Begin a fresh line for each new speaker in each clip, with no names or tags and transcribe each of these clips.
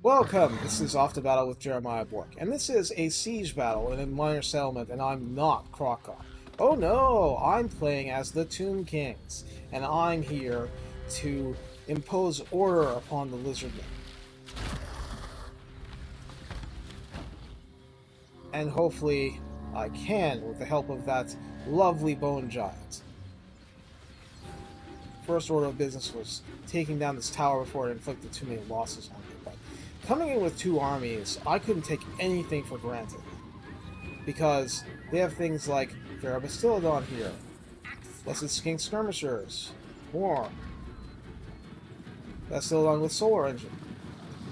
Welcome! This is Off to Battle with Jeremiah Bork, and this is a siege battle in a minor settlement, and I'm not Kroq-Gar. Oh no! I'm playing as the Tomb Kings, and I'm here to impose order upon the Lizardmen. And hopefully I can with the help of that lovely bone giant. First order of business was taking down this tower before it inflicted too many losses on me, but coming in with two armies, I couldn't take anything for granted. Because they have things like Pharaoh Bastillodon here, Blessed Skink Skirmishers, more, Bastillodon with Solar Engine,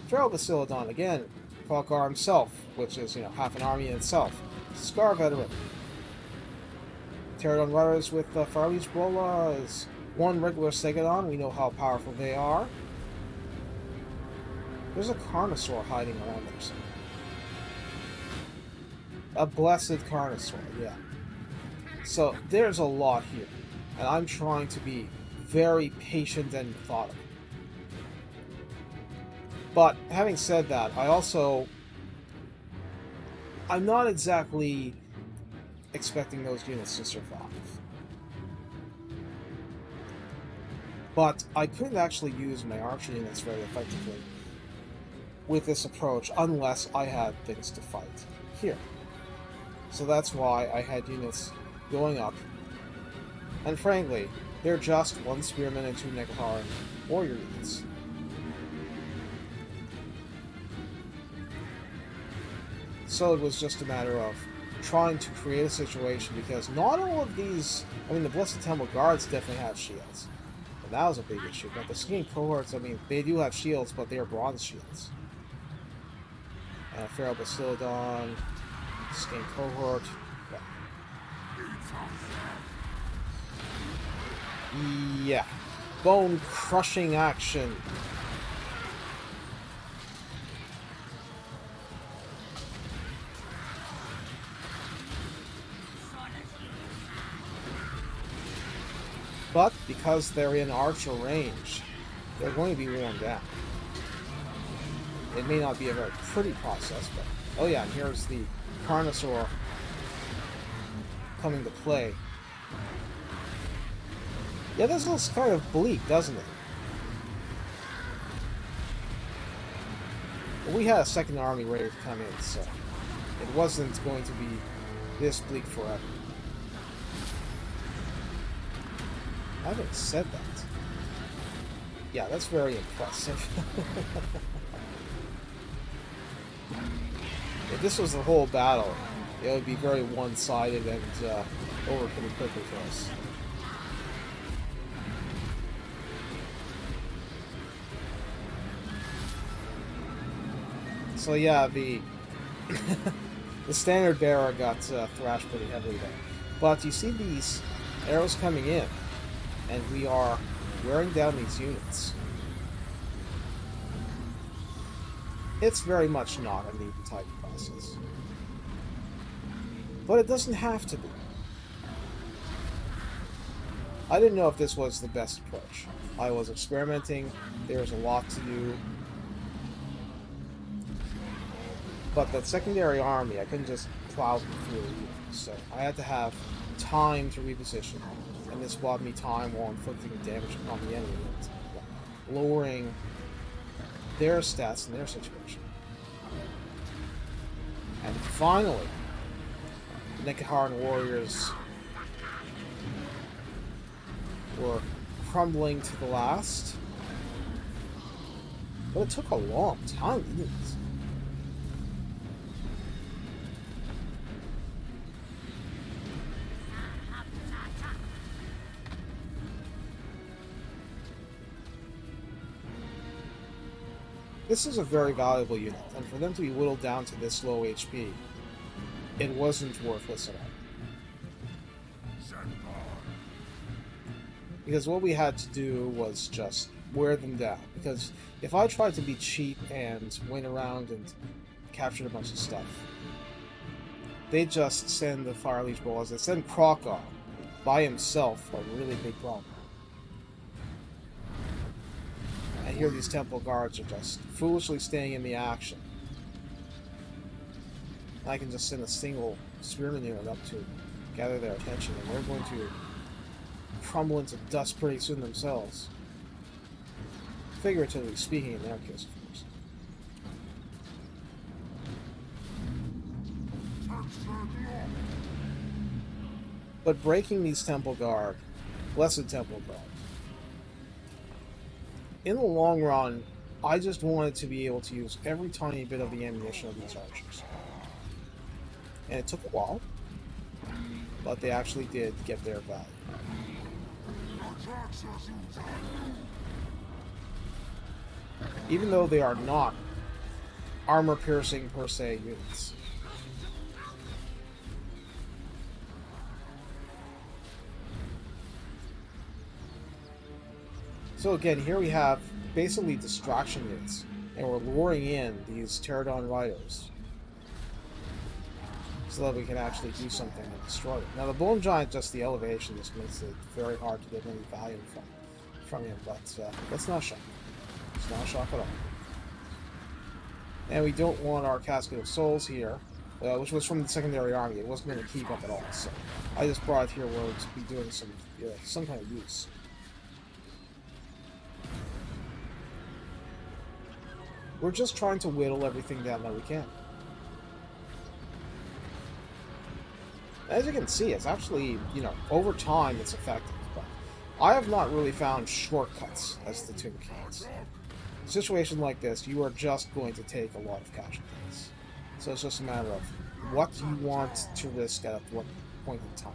Pharaoh Bastillodon again, Kroq-Gar himself, which is, half an army in itself, Scar Veteran, Pterodon Riders with Fire Leech Bolas, one regular Stegodon, we know how powerful they are. There's a Carnosaur hiding around there somewhere. A Blessed Carnosaur, yeah. So there's a lot here, and I'm trying to be very patient and methodical. But having said that, I'm not exactly expecting those units to survive. But I couldn't actually use my archer units very effectively with this approach unless I had things to fight here. So that's why I had units going up. And frankly, they're just one Spearman and two Nekahar warrior units. So it was just a matter of trying to create a situation, because not all of these... the Blessed Temple Guards definitely have shields. And that was a big issue. But the Skink Cohorts, they do have shields, but they are bronze shields. Pharaoh Bastillodon, Skink Cohort. Yeah. Bone-crushing action. But because they're in archer range, they're going to be worn down. It may not be a very pretty process, but... Oh yeah, and here's the Carnosaur coming to play. Yeah, this looks kind of bleak, doesn't it? But we had a second army ready to come in, so it wasn't going to be this bleak forever. Having said that, yeah, that's very impressive. If this was the whole battle, it would be very one-sided and over pretty quickly for us. So yeah, the the standard bearer got thrashed pretty heavily there. But you see these arrows coming in, and we are wearing down these units. It's very much not a neat and tidy process. But it doesn't have to be. I didn't know if this was the best approach. I was experimenting, there was a lot to do. But that secondary army, I couldn't just plow them through, so I had to have time to reposition, and this bought me time while inflicting damage upon the enemy, and lowering their stats in their situation. And finally, the Nekaharan warriors were crumbling to the last. But it took a long time, didn't it? This is a very valuable unit, and for them to be whittled down to this low HP, it wasn't worthless at all. Because what we had to do was just wear them down. Because if I tried to be cheap and went around and captured a bunch of stuff, they'd just send the Fire Leech Bolas, they'd send Kroq-Gar by himself, a really big problem. And here these temple guards are just foolishly staying in the action. I can just send a single spearman unit up to gather their attention, and they're going to crumble into dust pretty soon themselves. Figuratively speaking, in their case, of course. But breaking these temple guard, blessed temple guard, in the long run, I just wanted to be able to use every tiny bit of the ammunition of these archers. And it took a while, but they actually did get their value. Even though they are not armor-piercing per se units. So again, here we have basically distraction units, and we're luring in these Pterodon riders so that we can actually do something and destroy them. Now the Bone Giant, just the elevation, just makes it very hard to get any value from him, but that's not a shock. It's not a shock at all. And we don't want our Casket of Souls here, which was from the secondary army. It wasn't going to keep up at all, so I just brought it here where it would be doing some kind of use. We're just trying to whittle everything down that we can. As you can see, it's actually, over time it's effective, but I have not really found shortcuts as the Tomb Kings. In a situation like this, you are just going to take a lot of casualties. So it's just a matter of what you want to risk at what point in time.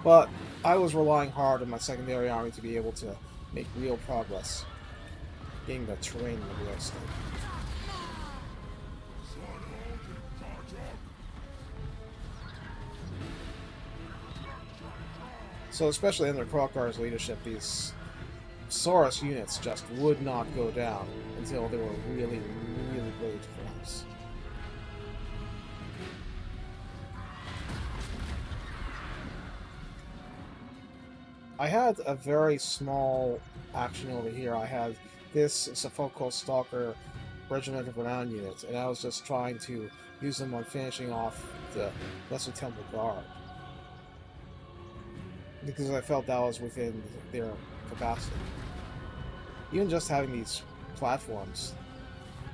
But I was relying hard on my secondary army to be able to make real progress, getting the terrain in the real state. So especially under Kroq-Gar's leadership, these Saurus units just would not go down until they were really, really ready to collapse. I had a very small action over here. I had this Sophocle Stalker Regiment of Renown units, and I was just trying to use them on finishing off the Lesser Temple Guard, because I felt that was within their capacity. Even just having these platforms,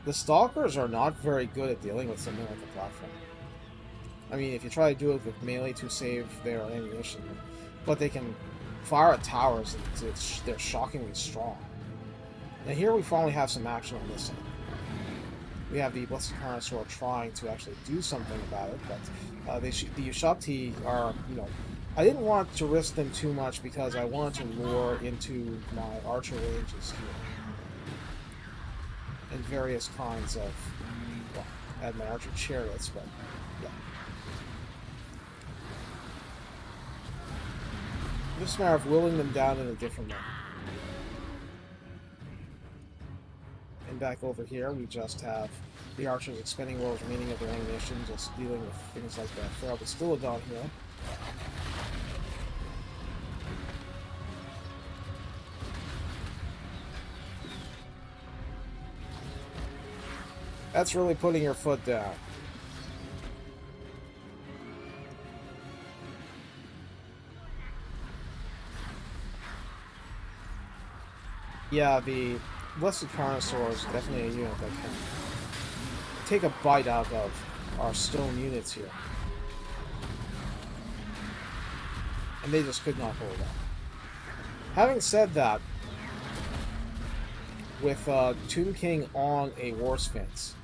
the Stalkers are not very good at dealing with something like a platform. I mean, if you try to do it with melee to save their ammunition, but they can fire at towers, and they're shockingly strong. Now here we finally have some action on this side. We have the Blessed Carnosaur trying to actually do something about it, but the Ushabti are, I didn't want to risk them too much because I wanted to lure into my archer ranges here. And various kinds of, well, I had my archer chariots, but yeah. Just a matter of willing them down in a different way. And back over here, we just have the archers expending what was remaining of their ammunition, just dealing with things like that. Feral Bastillodon here. That's really putting your foot down. Yeah, the Blessed Carnosaur is definitely a unit that can take a bite out of our stone units here. And they just could not hold up. Having said that, with Tomb King on a War Sphinx,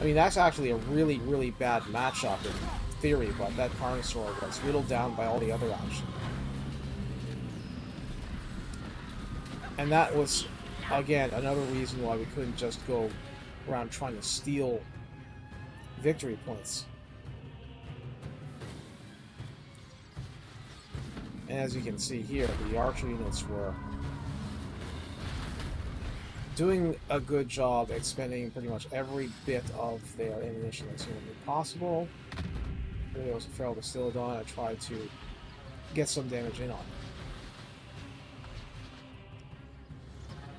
I mean, that's actually a really, really bad matchup in theory, but that Carnosaur was whittled down by all the other action. And that was, again, another reason why we couldn't just go around trying to steal victory points. And as you can see here, the archer units were doing a good job expending pretty much every bit of their ammunition that's humanly possible. There was a Feral Bastillodon. I tried to get some damage in on it.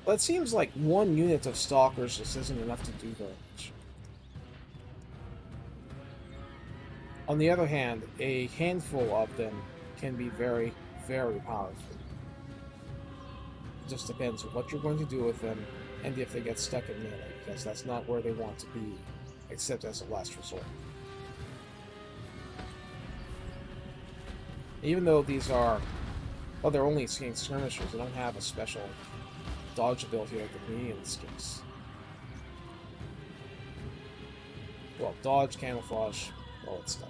But it seems like one unit of stalkers just isn't enough to do very much. On the other hand, a handful of them can be very, very powerful. It just depends on what you're going to do with them and if they get stuck in melee, because that's not where they want to be, except as a last resort. Even though these are, well, they're only skin skirmishers, they don't have a special dodge ability like the me in this case. Well, dodge, camouflage, all that stuff.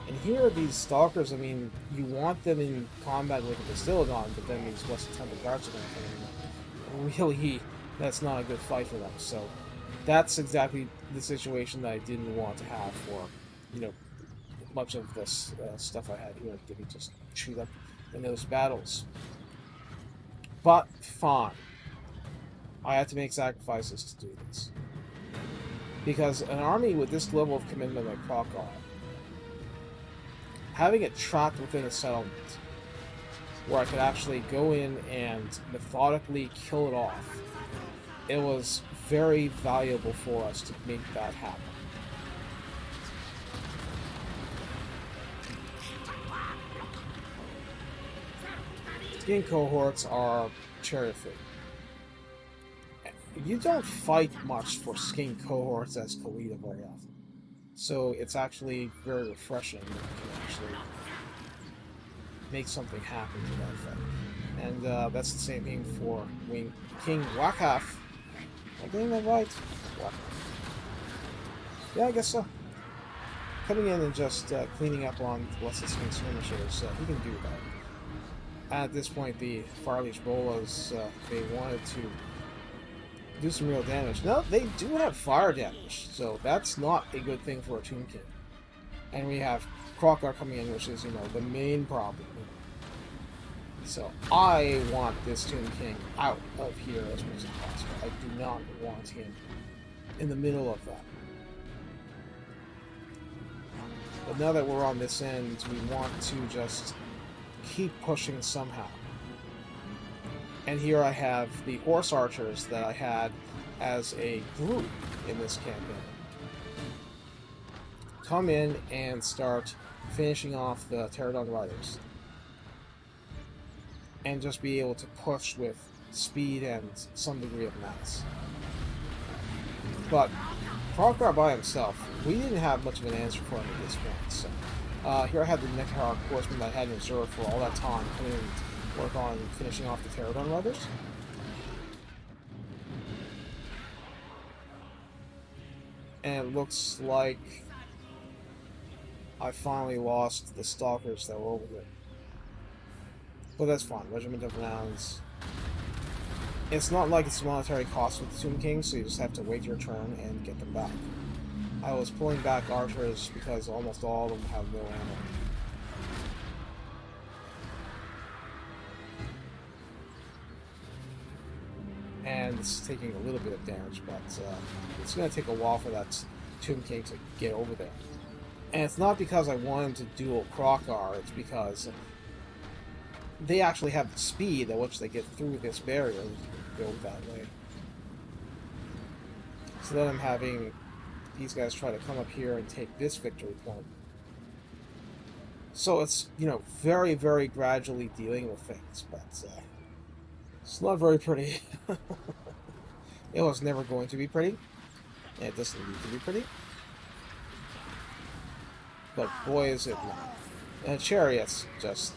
And here, these stalkers, I mean, you want them in combat with a Bastiladon, but then these Western Temple Guards are going to come in. Really, that's not a good fight for them. So, that's exactly the situation that I didn't want to have for, you know, much of this stuff I had here. Getting just chewed up in those battles. But, fine. I had to make sacrifices to do this. Because an army with this level of commitment like Kroq-Gar, having it trapped within a settlement where I could actually go in and methodically kill it off, it was very valuable for us to make that happen. Skin cohorts are chariot fate. You don't fight much for skin cohorts as Khalida very often. So it's actually very refreshing that you can actually make something happen to that effect. And that's the same thing for King Wakaf. Am I getting that right? Wakaf. Yeah, I guess so. Coming in and just cleaning up on what's the skin skirmishers, he can do that. At this point, the Farleigh Bolas, they wanted to do some real damage. Now, they do have fire damage, so that's not a good thing for a Tomb King. And we have Kroq-Gar coming in, which is, the main problem. So I want this Tomb King out of here as much as possible. I do not want him in the middle of that. But now that we're on this end, we want to just keep pushing somehow. And here I have the horse archers that I had as a group in this campaign come in and start finishing off the Pterodon riders. And just be able to push with speed and some degree of mass. But Kroq-Gar by himself, we didn't have much of an answer for him at this point. So here I had the Nekahar horsemen that I had in reserve for all that time coming in to work on finishing off the Pterodon riders. And it looks like I finally lost the stalkers that were over there. But that's fine. Regiment of Rounds. It's not like it's a monetary cost with the Tomb King, so you just have to wait your turn and get them back. I was pulling back archers because almost all of them have no ammo. And it's taking a little bit of damage, but it's going to take a while for that Tomb King to get over there. And it's not because I wanted to duel Kroq-Gar, it's because they actually have the speed at which they get through this barrier and go that way. So then I'm having these guys try to come up here and take this victory point. So it's, very, very gradually dealing with things, but it's not very pretty. It was never going to be pretty. And it doesn't need to be pretty. But boy is it not. And Chariot's just,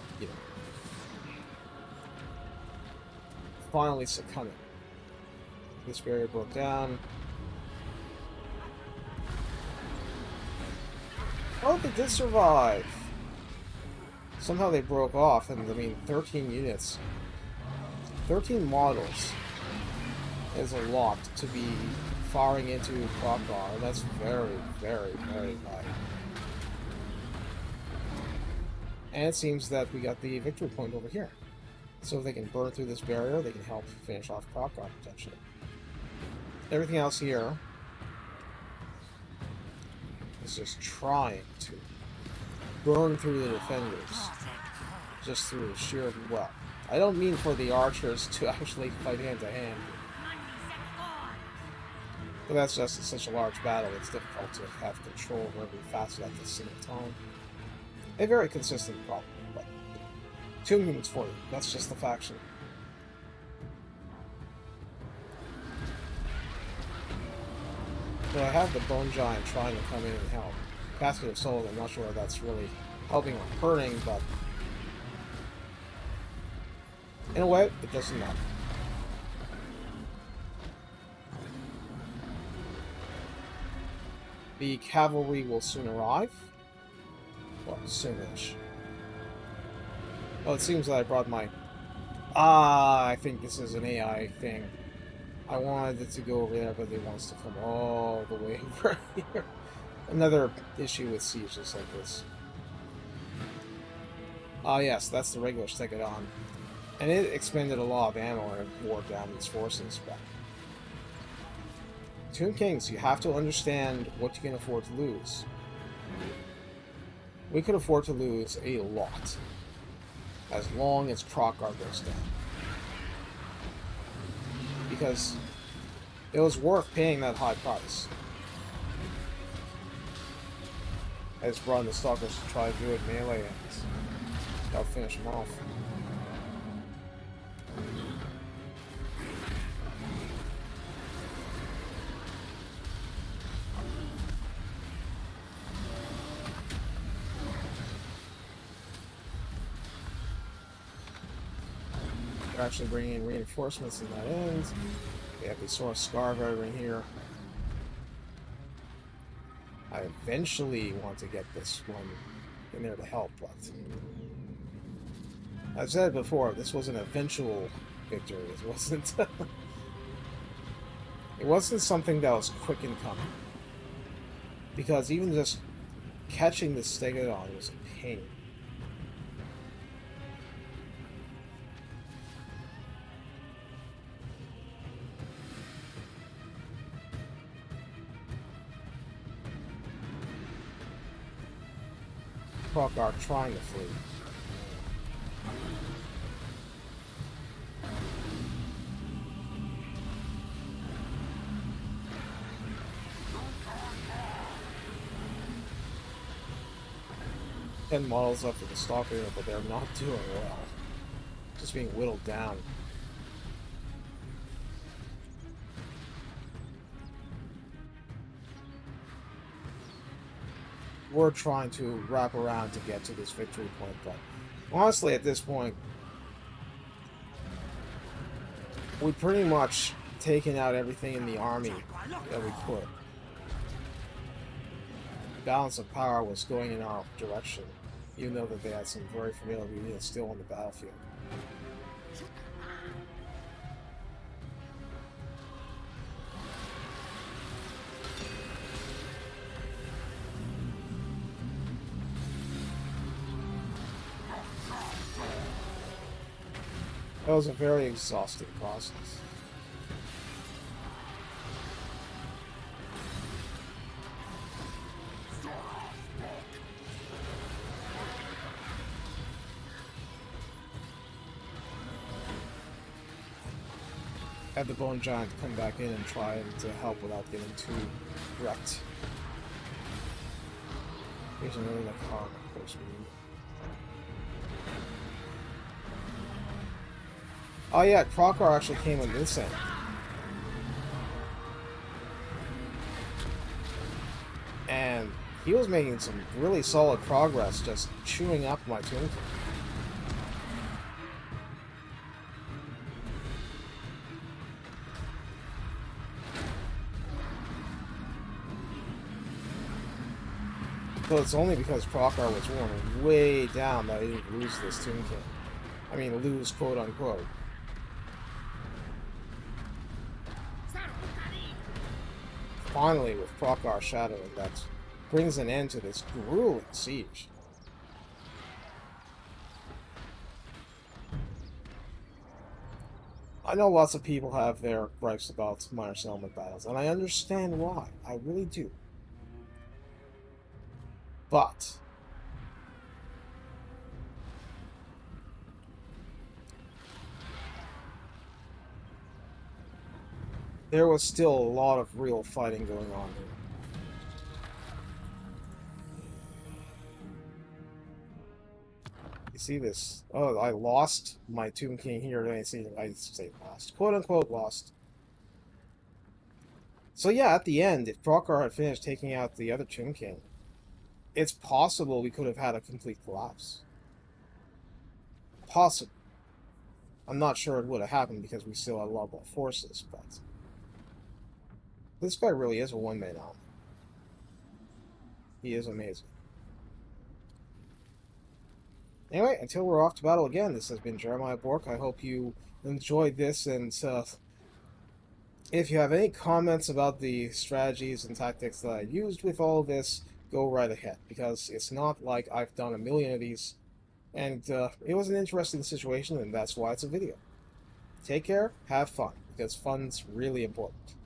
finally succumbing. This barrier broke down. Oh, they did survive! Somehow they broke off, and 13 units. 13 models is a lot to be firing into Kroq-Gar, and that's very, very, very high. And it seems that we got the victory point over here. So if they can burn through this barrier, they can help finish off Kroq-Gar, potentially. Everything else here is just trying to burn through the defenders, just through sheer, I don't mean for the archers to actually fight hand to hand. But that's just such a large battle, it's difficult to have control of every facet at the same time. A very consistent problem, but two units for you. That's just the faction. So I have the Bone Giant trying to come in and help. Casket of Souls, I'm not sure if that's really helping or hurting, but in a way, it doesn't matter. The cavalry will soon arrive. Well, soonish. Oh, it seems that I brought my... I think this is an AI thing. I wanted it to go over there, but it wants to come all the way over here. Another issue with sieges like this. Ah, yes, that's the regular Stegodon. And it expended a lot of ammo and wore down these forces, but... Tomb Kings, you have to understand what you can afford to lose. We could afford to lose a lot. As long as Kroq-Gar goes down. Because it was worth paying that high price. I just brought in the Stalkers to try to do it melee and that'll finish them off. They're actually bringing in reinforcements in that end. We have the Source Scarve over in here. I eventually want to get this one in there to help, but I've said it before, this was an eventual victory. It wasn't it wasn't something that was quick in coming. Because even just catching the Stegodon was a pain. Kroq-Gar trying to flee. Ten models up for the Stalker, but they're not doing well. Just being whittled down. We're trying to wrap around to get to this victory point, but honestly, at this point, we've pretty much taken out everything in the army that we could. The balance of power was going in our direction, even though that they had some very formidable units still on the battlefield. That was a very exhausting process. Had the Bone Giant come back in and try to help without getting too wrecked. Here's another like car, of course we need. Oh yeah, Kroq-Gar actually came on this end. And he was making some really solid progress just chewing up my Tomb King. So it's only because Kroq-Gar was worn way down that I didn't lose this Tomb King. I mean, lose quote unquote. Finally, with Kroq-Gar shadowing, that brings an end to this grueling siege. I know lots of people have their gripes about minor settlement battles, and I understand why. I really do. But there was still a lot of real fighting going on here. You see this? Oh, I lost my Tomb King here. I say lost, quote unquote lost. So yeah, at the end, if Kroq-Gar had finished taking out the other Tomb King, it's possible we could have had a complete collapse. Possible. I'm not sure it would have happened because we still had a lot more forces, but this guy really is a one-man army. He is amazing. Anyway, until we're off to battle again, this has been Jeremiah Bork. I hope you enjoyed this, and if you have any comments about the strategies and tactics that I used with all of this, go right ahead, because it's not like I've done a million of these, and it was an interesting situation, and that's why it's a video. Take care, have fun, because fun's really important.